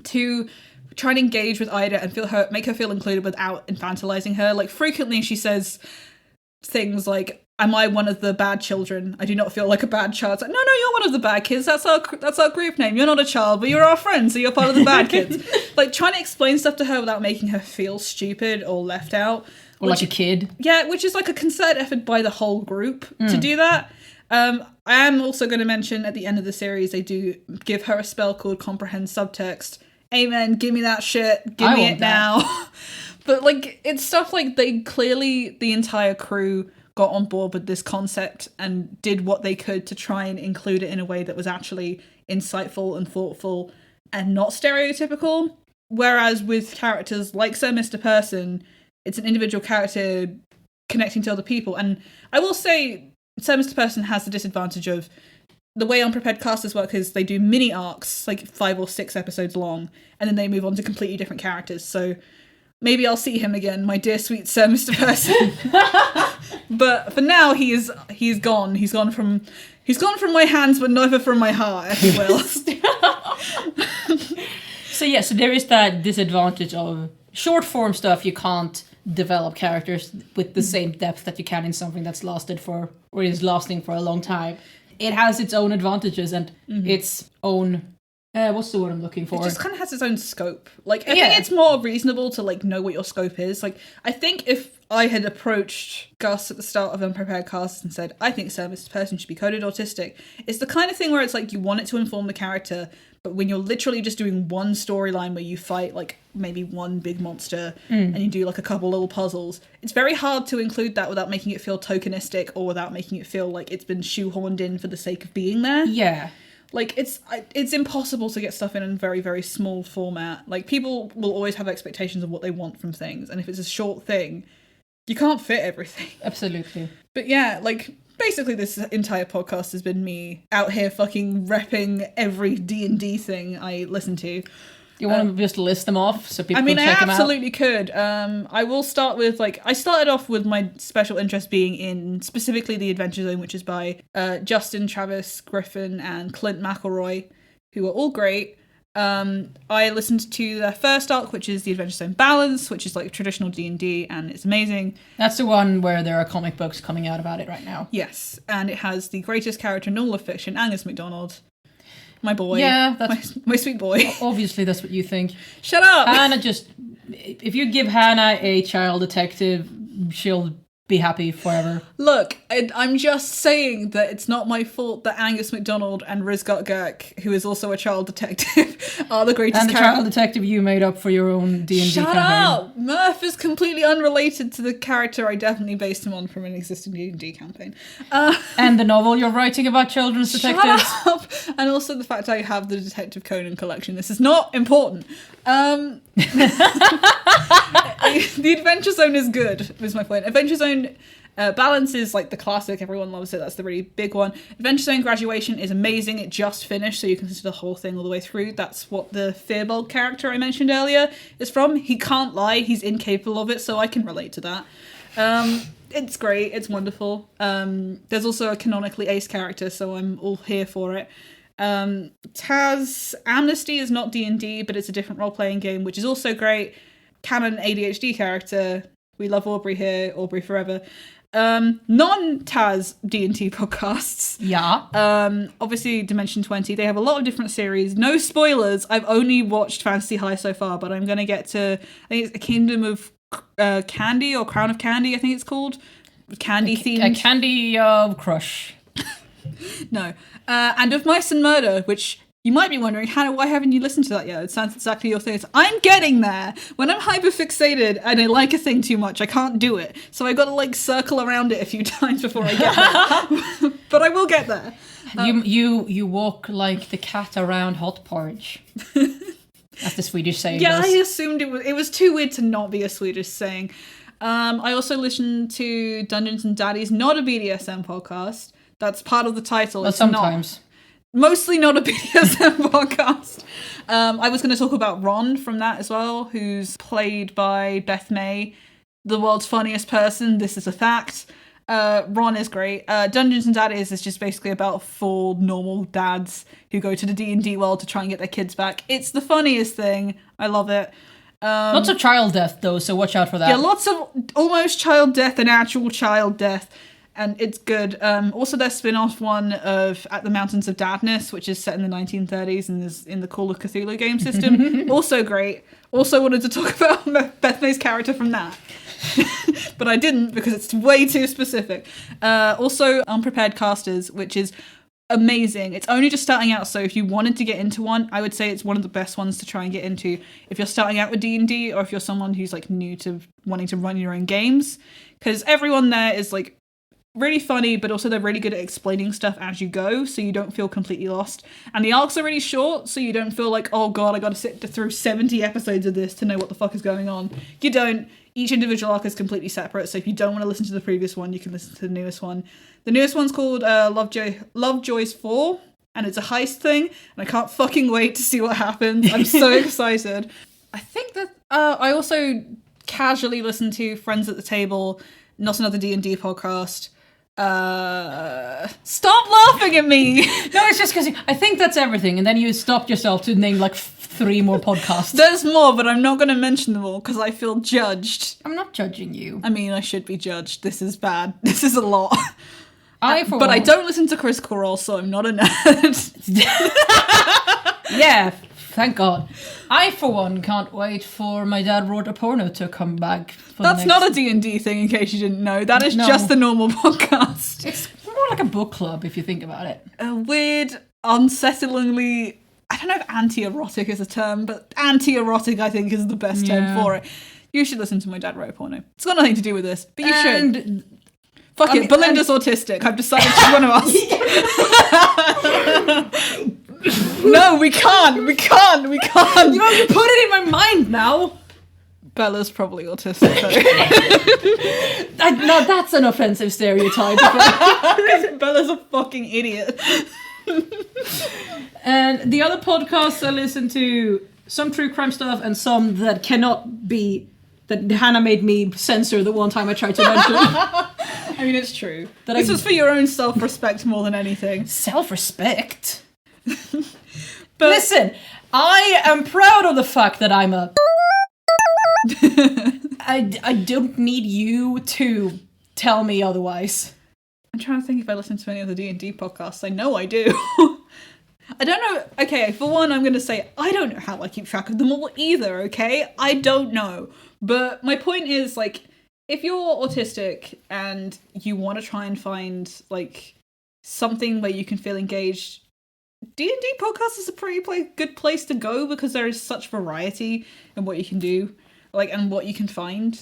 To try and engage with Ayda and make her feel included without infantilizing her. Like, frequently she says things like, am I one of the bad children? I do not feel like a bad child. It's like, no, you're one of the bad kids. That's our group name. You're not a child, but you're our friend, so you're part of the bad kids. Like, trying to explain stuff to her without making her feel stupid or left out. Or like a kid. Yeah, which is like a concerted effort by the whole group to do that. I am also going to mention at the end of the series, they do give her a spell called Comprehend Subtext. Amen, give me that shit, give me it now. But like, it's stuff like they clearly, the entire crew got on board with this concept and did what they could to try and include it in a way that was actually insightful and thoughtful and not stereotypical. Whereas with characters like Sir Mr. Person, it's an individual character connecting to other people. And I will say Sir Mr. Person has the disadvantage of the way Unprepared casters work is they do mini arcs, like 5 or 6 episodes long, and then they move on to completely different characters. So maybe I'll see him again, my dear sweet Sir Mr. Person. But for now, he's gone. He's gone from my hands, but never from my heart, if you will. So there is that disadvantage of short form stuff. You can't develop characters with the same depth that you can in something that's lasting for a long time. It has its own advantages and its own what's the word I'm looking for? It just kind of has its own scope. Like, I think it's more reasonable to, like, know what your scope is. Like, I think if I had approached Gus at the start of Unprepared Cast and said, I think Sir Mr. Person should be coded autistic, it's the kind of thing where it's like you want it to inform the character, but when you're literally just doing one storyline where you fight, like, maybe one big monster and you do, like, a couple little puzzles, it's very hard to include that without making it feel tokenistic or without making it feel like it's been shoehorned in for the sake of being there. Yeah. Like, it's impossible to get stuff in a very, very small format. Like, people will always have expectations of what they want from things, and if it's a short thing, you can't fit everything. Absolutely. But yeah, like, basically this entire podcast has been me out here fucking repping every D&D thing I listen to. You want to just list them off so people can check them out? I absolutely could. I will start with, like, I started off with my special interest being in specifically The Adventure Zone, which is by Justin, Travis Griffin, and Clint McElroy, who are all great. I listened to their first arc, which is The Adventure Zone Balance, which is like traditional D&D, and it's amazing. That's the one where there are comic books coming out about it right now. Yes, and it has the greatest character in all of fiction, Angus MacDonald. My boy. Yeah, that's... My sweet boy. Obviously, that's what you think. Shut up! Hannah if you give Hannah a child detective, she'll be happy forever. Look, I'm just saying that it's not my fault that Angus MacDonald and Rizgat Girk, who is also a child detective, are the greatest And the child detective you made up for your own D&D Shut campaign. up! Murph is completely unrelated to the character I definitely based him on from an existing D&D campaign. And the novel you're writing about children's detectives. Shut up! And also the fact I have the Detective Conan collection. This is not important. The Adventure Zone is good, was my point. Adventure Zone Balance is like the classic, everyone loves it, that's the really big one. Adventure Zone Graduation is amazing, it just finished, so you can listen to the whole thing all the way through. That's what the Fearbog character I mentioned earlier is from. He can't lie, he's incapable of it, so I can relate to that. It's great, it's wonderful. There's also a canonically ace character, so I'm all here for it. Taz Amnesty is not D&D, but it's a different role-playing game, which is also great. Canon ADHD character. We love Aubrey here, Aubrey forever. Non-Taz D&D podcasts. Yeah. Obviously, Dimension 20. They have a lot of different series. No spoilers. I've only watched Fantasy High so far, but I'm going to get to, I think it's a Kingdom of Candy or Crown of Candy, I think it's called. Candy themed. A Candy of Crush. No. And of Mice and Murder, which you might be wondering, Hannah, why haven't you listened to that yet? It sounds exactly your thing. I'm getting there. When I'm hyperfixated and I like a thing too much, I can't do it. So I got to like circle around it a few times before I get there. But I will get there. You walk like the cat around hot porridge. That's the Swedish saying. Yeah, I assumed it was too weird to not be a Swedish saying. I also listened to Dungeons and Daddies, not a BDSM podcast. That's part of the title. Well, it's sometimes. Mostly not a BDSM podcast. I was going to talk about Ron from that as well, who's played by Beth May, the world's funniest person. This is a fact. Ron is great. Dungeons and Daddies is just basically about 4 normal dads who go to the D&D world to try and get their kids back. It's the funniest thing. I love it. Lots of child death, though, so watch out for that. Yeah, lots of almost child death and actual child death. And it's good. Also, their spin-off one of At the Mountains of Dadness, which is set in the 1930s and is in the Call of Cthulhu game system. Also great. Also wanted to talk about Beth May's character from that. But I didn't because it's way too specific. Also, Unprepared Casters, which is amazing. It's only just starting out, so if you wanted to get into one, I would say it's one of the best ones to try and get into if you're starting out with D&D or if you're someone who's like new to wanting to run your own games. Because everyone there is like really funny, but also they're really good at explaining stuff as you go, so you don't feel completely lost. And the arcs are really short, so you don't feel like, oh god, I gotta sit through 70 episodes of this to know what the fuck is going on. You don't. Each individual arc is completely separate, so if you don't want to listen to the previous one, you can listen to the newest one. The newest one's called Lovejoy's 4, and it's a heist thing, and I can't fucking wait to see what happens. I'm so excited. I think that I also casually listen to Friends at the Table, Not Another D&D podcast. Stop laughing at me! No, it's just because I think that's everything, and then you stopped yourself to name like 3 more podcasts. There's more, but I'm not going to mention them all because I feel judged. I'm not judging you. I mean, I should be judged. This is bad. This is a lot. I don't listen to Chris Corral, so I'm not a nerd. Yeah, thank God. I, for one, can't wait for My Dad Wrote a Porno to come back. That's not a D&D thing, in case you didn't know. That is just the normal podcast. It's more like a book club, if you think about it. A weird, unsettlingly... I don't know if anti-erotic is a term, but anti-erotic, I think, is the best term for it. You should listen to My Dad Wrote a Porno. It's got nothing to do with this, but you should. Fuck it, Belinda's autistic. I've decided she's one of us. No, we can't. You put it in my mind now. Bella's probably autistic, though. No, that's an offensive stereotype. Bella's a fucking idiot. And the other podcasts I listen to, some true crime stuff and some that cannot be, that Hannah made me censor the one time I tried to mention. I mean, it's true. This was for your own self-respect more than anything. Self-respect? But listen, I am proud of the fact that I'm a... I don't need you to tell me otherwise. I'm trying to think if I listen to any other D&D podcasts. I know I do. I don't know. Okay, for one, I'm going to say I don't know how I keep track of them all either, okay? I don't know. But my point is, like, if you're autistic and you want to try and find, like, something where you can feel engaged, D&D podcast is a pretty good place to go because there is such variety in what you can do, like, and what you can find.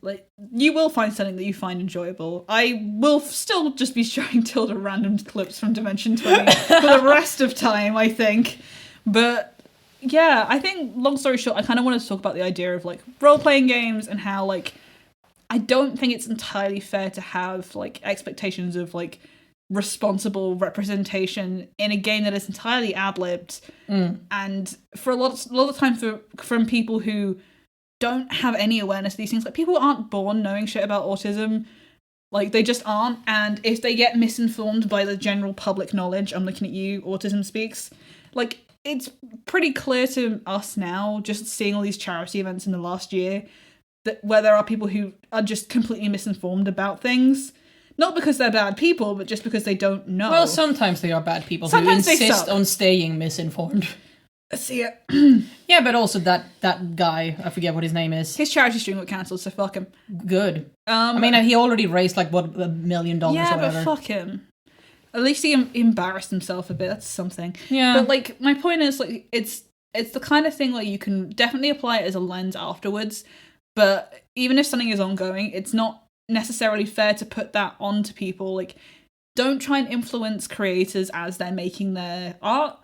Like, you will find something that you find enjoyable. I will still just be showing Tilda random clips from Dimension 20 for the rest of time, I think. But, yeah, I think, long story short, I kind of wanted to talk about the idea of, like, role-playing games and how, like, I don't think it's entirely fair to have, like, expectations of, like, responsible representation in a game that is entirely ad-libbed. And for a lot of time from people who don't have any awareness of these things. Like, people aren't born knowing shit about autism. Like, they just aren't. And if they get misinformed by the general public knowledge, I'm looking at you, Autism Speaks, like, it's pretty clear to us now, just seeing all these charity events in the last year, that where there are people who are just completely misinformed about things. Not because they're bad people, but just because they don't know. Well, sometimes they are bad people who insist on staying misinformed. See it. Yeah, but also that guy, I forget what his name is. His charity stream got cancelled, so fuck him. Good. I mean, he already raised like what, $1 million or whatever. Yeah, but fuck him. At least he embarrassed himself a bit. That's something. Yeah. But like, my point is, like, it's the kind of thing where you can definitely apply it as a lens afterwards. But even if something is ongoing, it's not necessarily fair to put that onto people. Like, don't try and influence creators as they're making their art,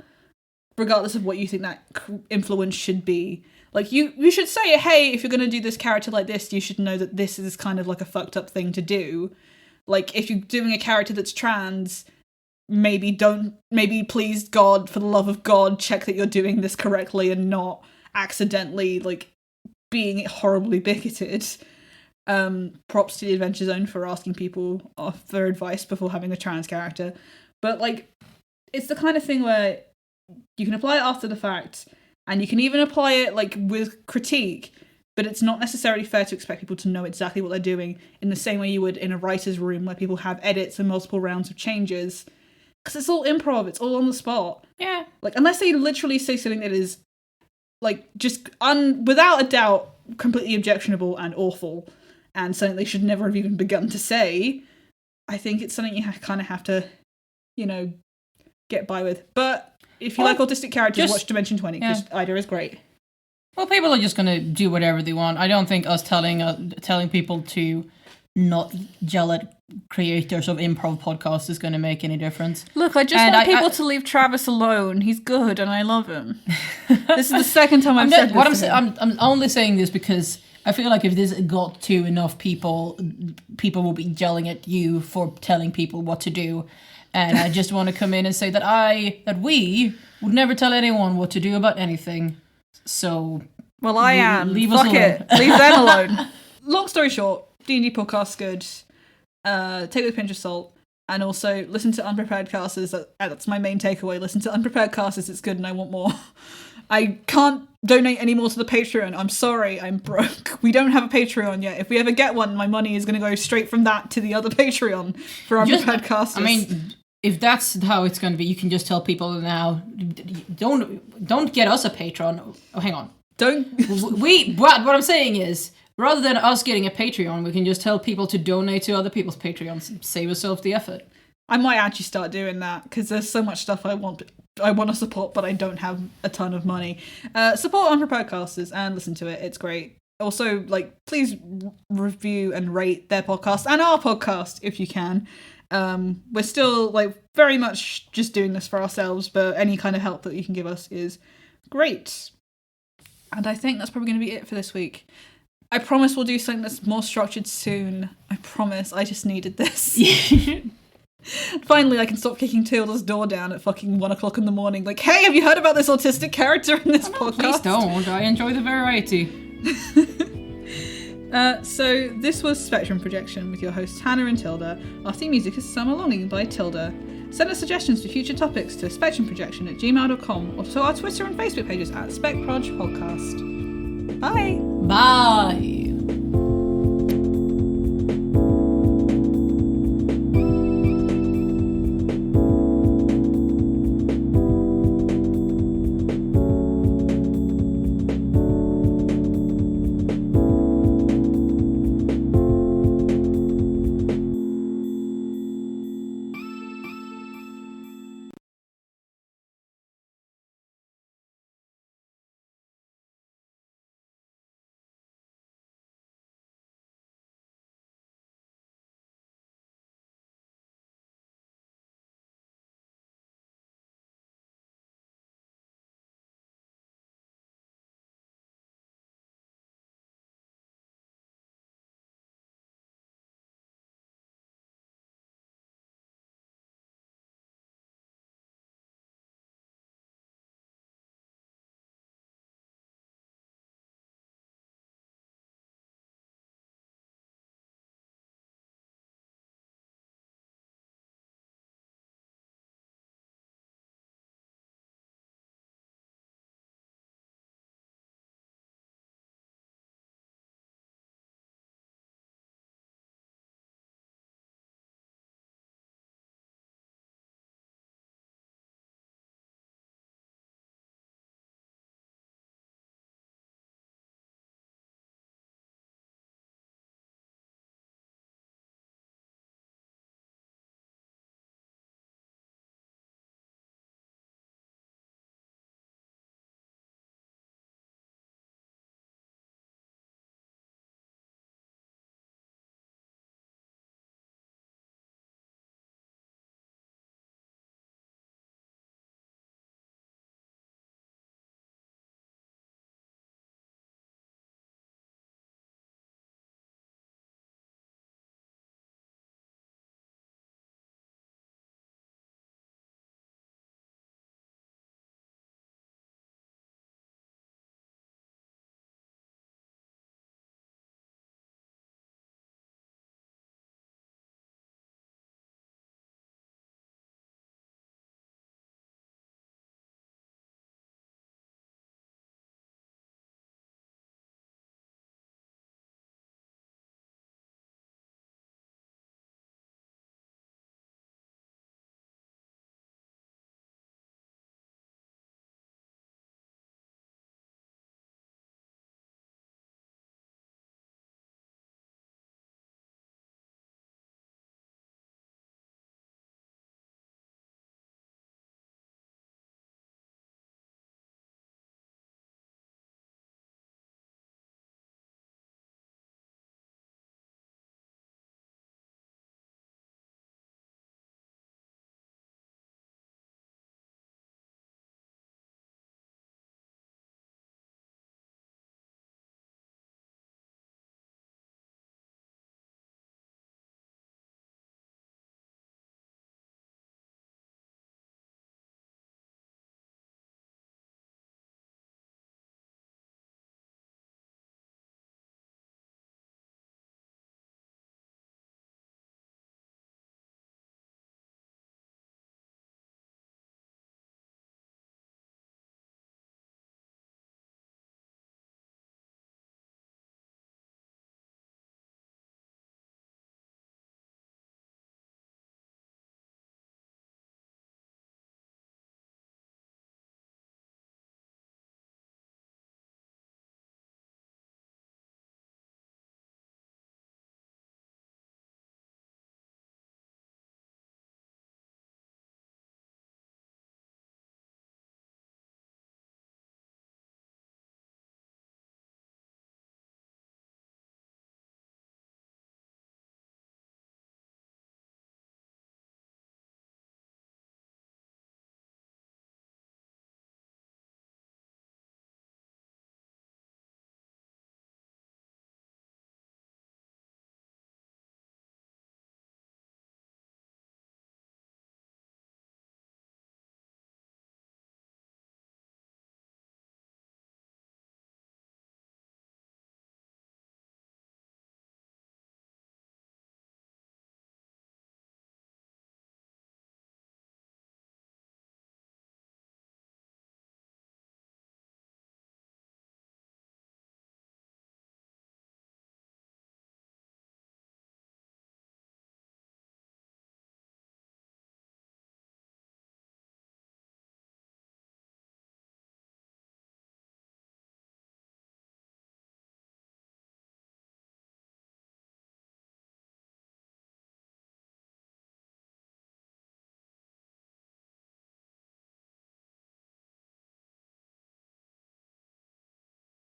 regardless of what you think that influence should be. Like, you should say, hey, if you're going to do this character like this, you should know that this is kind of like a fucked up thing to do. Like, if you're doing a character that's trans, maybe please God, for the love of God, check that you're doing this correctly and not accidentally, like, being horribly bigoted. Props to the Adventure Zone for asking people for advice before having a trans character. But, like, it's the kind of thing where you can apply it after the fact, and you can even apply it, like, with critique, but it's not necessarily fair to expect people to know exactly what they're doing in the same way you would in a writer's room where people have edits and multiple rounds of changes. Because it's all improv, it's all on the spot. Yeah. Like, unless they literally say something that is, like, just without a doubt, completely objectionable and awful, and something they should never have even begun to say, I think it's something you kind of have to, you know, get by with. But if you like autistic characters, watch Dimension 20, because Ayda is great. Well, people are just going to do whatever they want. I don't think us telling people to not yell at creators of improv podcasts is going to make any difference. Look, I just want people to leave Travis alone. He's good, and I love him. This is the second time I've said this. I'm only saying this because I feel like if this got to enough people will be yelling at you for telling people what to do. And I just want to come in and say that we would never tell anyone what to do about anything. So, well, I am. Leave Fuck us alone. it. Leave them alone. Long story short, D&D podcast's good. Take it with a pinch of salt. And also, listen to Unprepared casters. That's my main takeaway. Listen to Unprepared casters. It's good and I want more. I can't donate any more to the Patreon. I'm sorry, I'm broke. We don't have a Patreon yet. If we ever get one, my money is going to go straight from that to the other Patreon for Unprepared casters. I mean, if that's how it's going to be, you can just tell people now, don't get us a Patreon. Oh, hang on. What I'm saying is, rather than us getting a Patreon, we can just tell people to donate to other people's Patreons. Save ourselves the effort. I might actually start doing that because there's so much stuff I want to support, but I don't have a ton of money. Support Unprepared casters and listen to it. It's great. Also, please review and rate their podcast and our podcast if you can. We're still very much just doing this for ourselves, but any kind of help that you can give us is great. And I think that's probably going to be it for this week. I promise we'll do something that's more structured soon. I promise. I just needed this. Finally, I can stop kicking Tilda's door down at fucking 1:00 in the morning. Hey, have you heard about this autistic character in this podcast? Please don't. I enjoy the variety. So this was Spectrum Projection with your hosts Hannah and Tilda. Our theme music is Summer Longing by Tilda. Send us suggestions for future topics to spectrumprojection@gmail.com or to our Twitter and Facebook pages at SpecProj Podcast. Bye! Bye!